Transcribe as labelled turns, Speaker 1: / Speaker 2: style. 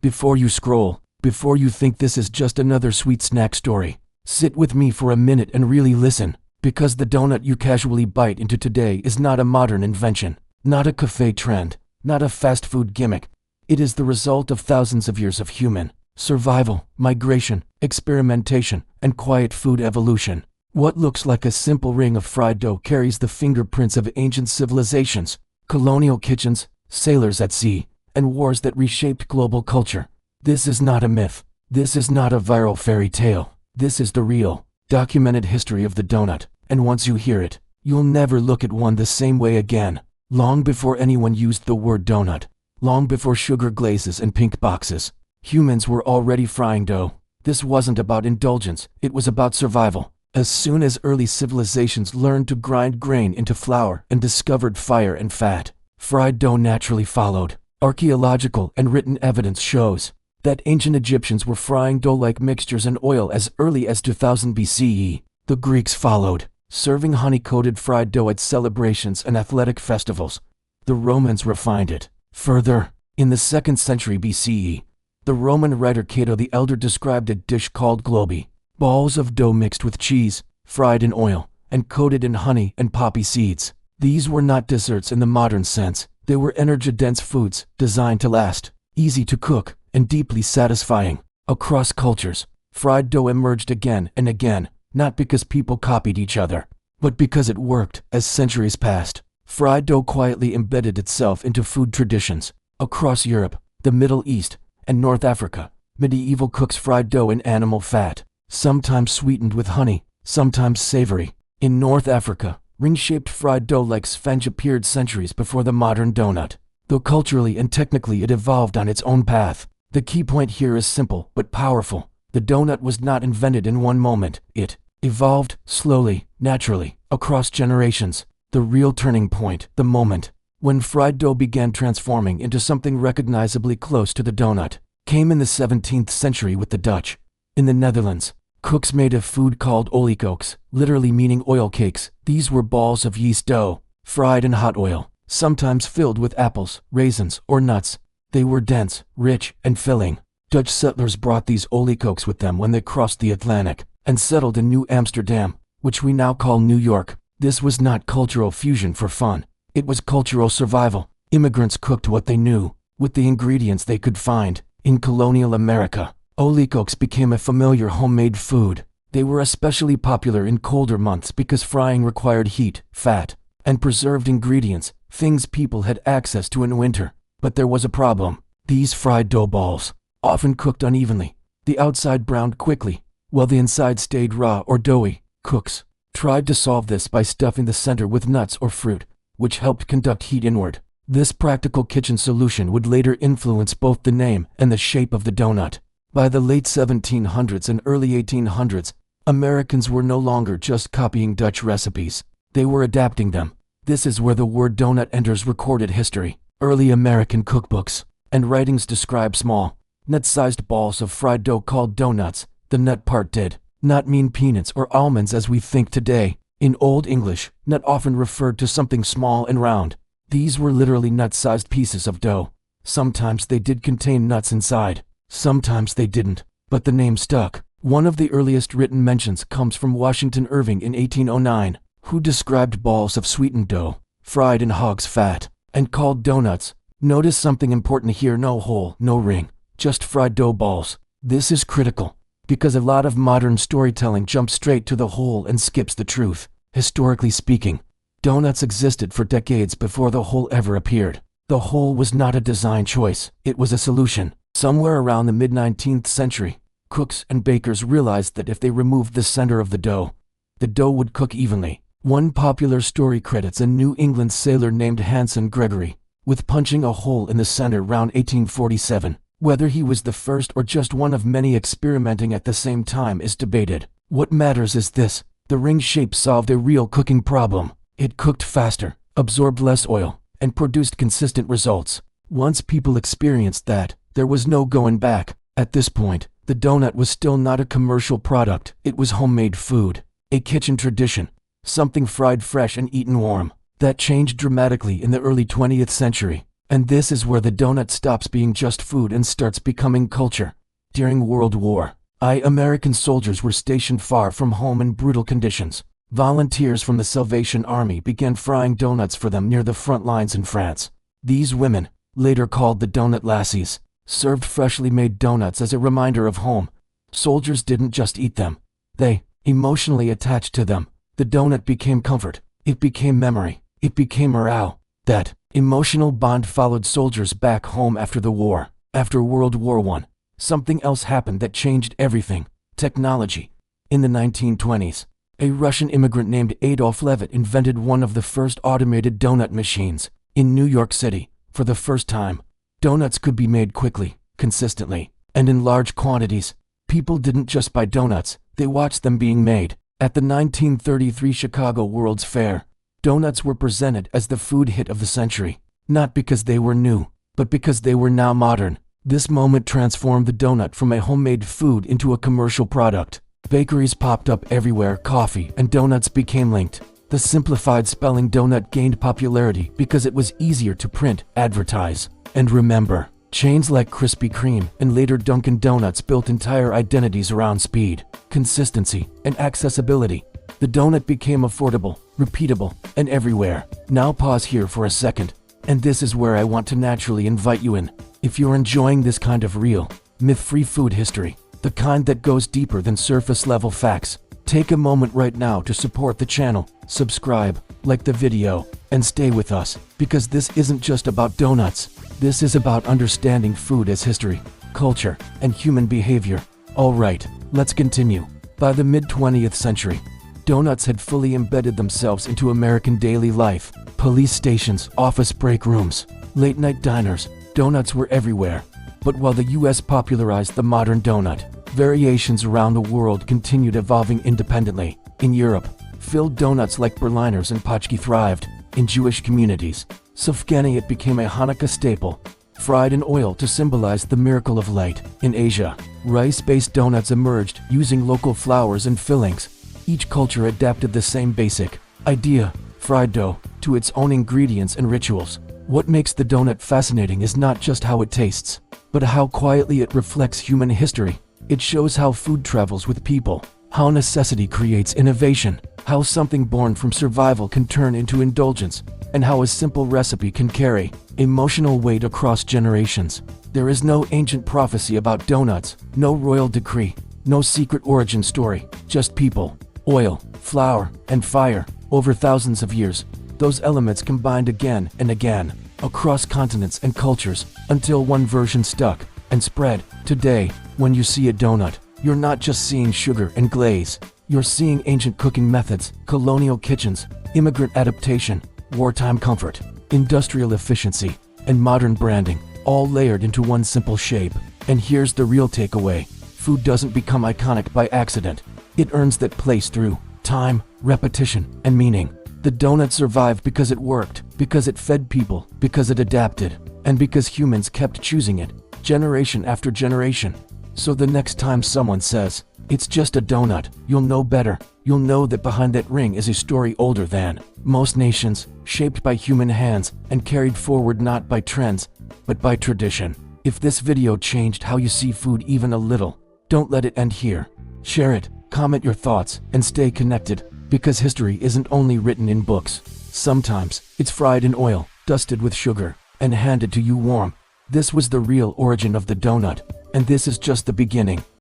Speaker 1: Before you scroll, before you think this is just another sweet snack story, sit with me for a minute and really listen, because the donut you casually bite into today is not a modern invention, not a cafe trend, not a fast food gimmick. It is the result of thousands of years of human survival, migration, experimentation, and quiet food evolution. What looks like a simple ring of fried dough carries the fingerprints of ancient civilizations, colonial kitchens, sailors at sea, and wars that reshaped global culture. This is not a myth. This is not a viral fairy tale. This is the real, documented history of the donut, and once you hear it, you'll never look at one the same way again. Long before anyone used the word donut, long before sugar glazes and pink boxes, humans were already frying dough. This wasn't about indulgence, it was about survival. As soon as early civilizations learned to grind grain into flour and discovered fire and fat, fried dough naturally followed. Archaeological and written evidence shows that ancient Egyptians were frying dough-like mixtures in oil as early as 2000 BCE. The Greeks followed, serving honey-coated fried dough at celebrations and athletic festivals. The Romans refined it further. In the 2nd century BCE, the Roman writer Cato the Elder described a dish called globi, balls of dough mixed with cheese, fried in oil, and coated in honey and poppy seeds. These were not desserts in the modern sense. They were energy-dense foods designed to last, easy to cook, and deeply satisfying. Across cultures, fried dough emerged again and again, not because people copied each other, but because it worked. As centuries passed, fried dough quietly embedded itself into food traditions. Across Europe, the Middle East, and North Africa, medieval cooks fried dough in animal fat, sometimes sweetened with honey, sometimes savory. In North Africa, ring-shaped fried dough like sponge appeared centuries before the modern donut. Though culturally and technically it evolved on its own path, the key point here is simple but powerful. The donut was not invented in one moment. It evolved slowly, naturally, across generations. The real turning point, the moment when fried dough began transforming into something recognizably close to the donut, came in the 17th century with the Dutch. In the Netherlands, cooks made a food called oliekoeks, literally meaning oil cakes. These were balls of yeast dough, fried in hot oil, sometimes filled with apples, raisins, or nuts. They were dense, rich, and filling. Dutch settlers brought these oliekoeks with them when they crossed the Atlantic and settled in New Amsterdam, which we now call New York. This was not cultural fusion for fun. It was cultural survival. Immigrants cooked what they knew, with the ingredients they could find. In colonial America, oliekoeks became a familiar homemade food. They were especially popular in colder months because frying required heat, fat, and preserved ingredients, things people had access to in winter. But there was a problem. These fried dough balls, often cooked unevenly, the outside browned quickly, while the inside stayed raw or doughy. Cooks tried to solve this by stuffing the center with nuts or fruit, which helped conduct heat inward. This practical kitchen solution would later influence both the name and the shape of the donut. By the late 1700s and early 1800s, Americans were no longer just copying Dutch recipes. They were adapting them. This is where the word donut enters recorded history. Early American cookbooks and writings describe small, nut-sized balls of fried dough called doughnuts. The nut part did not mean peanuts or almonds as we think today. In Old English, nut often referred to something small and round. These were literally nut-sized pieces of dough. Sometimes they did contain nuts inside, sometimes they didn't, but the name stuck. One of the earliest written mentions comes from Washington Irving in 1809, who described balls of sweetened dough, fried in hog's fat, and called doughnuts. Notice something important here: no hole, no ring, just fried dough balls. This is critical, because a lot of modern storytelling jumps straight to the hole and skips the truth. Historically speaking, doughnuts existed for decades before the hole ever appeared. The hole was not a design choice, it was a solution. Somewhere around the mid-19th century, cooks and bakers realized that if they removed the center of the dough would cook evenly. One popular story credits a New England sailor named Hanson Gregory with punching a hole in the center around 1847. Whether he was the first or just one of many experimenting at the same time is debated. What matters is this: the ring shape solved a real cooking problem. It cooked faster, absorbed less oil, and produced consistent results. Once people experienced that, there was no going back. At this point, the donut was still not a commercial product. It was homemade food, a kitchen tradition, something fried fresh and eaten warm. That changed dramatically in the early 20th century. And this is where the donut stops being just food and starts becoming culture. During World War I, American soldiers were stationed far from home in brutal conditions. Volunteers from the Salvation Army began frying donuts for them near the front lines in France. These women, later called the donut lassies, served freshly made donuts as a reminder of home. Soldiers didn't just eat them. They emotionally attached to them. The donut became comfort. It became memory. It became morale. That emotional bond followed soldiers back home after the war. After World War I, something else happened that changed everything: technology. In the 1920s, a Russian immigrant named Adolf Levitt invented one of the first automated donut machines. In New York City, for the first time, donuts could be made quickly, consistently, and in large quantities. People didn't just buy donuts, they watched them being made. At the 1933 Chicago World's Fair, donuts were presented as the food hit of the century, not because they were new, but because they were now modern. This moment transformed the donut from a homemade food into a commercial product. Bakeries popped up everywhere, coffee and donuts became linked. The simplified spelling donut gained popularity because it was easier to print, advertise, and remember. Chains like Krispy Kreme and later Dunkin' Donuts built entire identities around speed, consistency, and accessibility. The donut became affordable, repeatable, and everywhere. Now pause here for a second, and this is where I want to naturally invite you in. If you're enjoying this kind of real, myth-free food history, the kind that goes deeper than surface-level facts, take a moment right now to support the channel, subscribe, like the video, and stay with us, because this isn't just about donuts. This is about understanding food as history, culture, and human behavior. Alright, let's continue. By the mid-20th century, donuts had fully embedded themselves into American daily life. Police stations, office break rooms, late-night diners, donuts were everywhere. But while the US popularized the modern donut, variations around the world continued evolving independently. In Europe, filled donuts like Berliners and Paczki thrived. In Jewish communities, Sufganiyat became a Hanukkah staple, fried in oil to symbolize the miracle of light. In Asia, rice-based donuts emerged using local flours and fillings. Each culture adapted the same basic idea, fried dough, to its own ingredients and rituals. What makes the donut fascinating is not just how it tastes, but how quietly it reflects human history. It shows how food travels with people, how necessity creates innovation, how something born from survival can turn into indulgence, and how a simple recipe can carry emotional weight across generations. There is no ancient prophecy about donuts, no royal decree, no secret origin story, just people, oil, flour, and fire. Over thousands of years, those elements combined again and again, across continents and cultures, until one version stuck and spread. Today, when you see a donut, you're not just seeing sugar and glaze. You're seeing ancient cooking methods, colonial kitchens, immigrant adaptation, wartime comfort, industrial efficiency, and modern branding, all layered into one simple shape. And here's the real takeaway: food doesn't become iconic by accident. It earns that place through time, repetition, and meaning. The donut survived because it worked, because it fed people, because it adapted, and because humans kept choosing it, generation after generation. So the next time someone says, "It's just a donut," you'll know better. You'll know that behind that ring is a story older than most nations, shaped by human hands, and carried forward not by trends, but by tradition. If this video changed how you see food even a little, don't let it end here. Share it, comment your thoughts, and stay connected, because history isn't only written in books. Sometimes, it's fried in oil, dusted with sugar, and handed to you warm. This was the real origin of the donut, and this is just the beginning.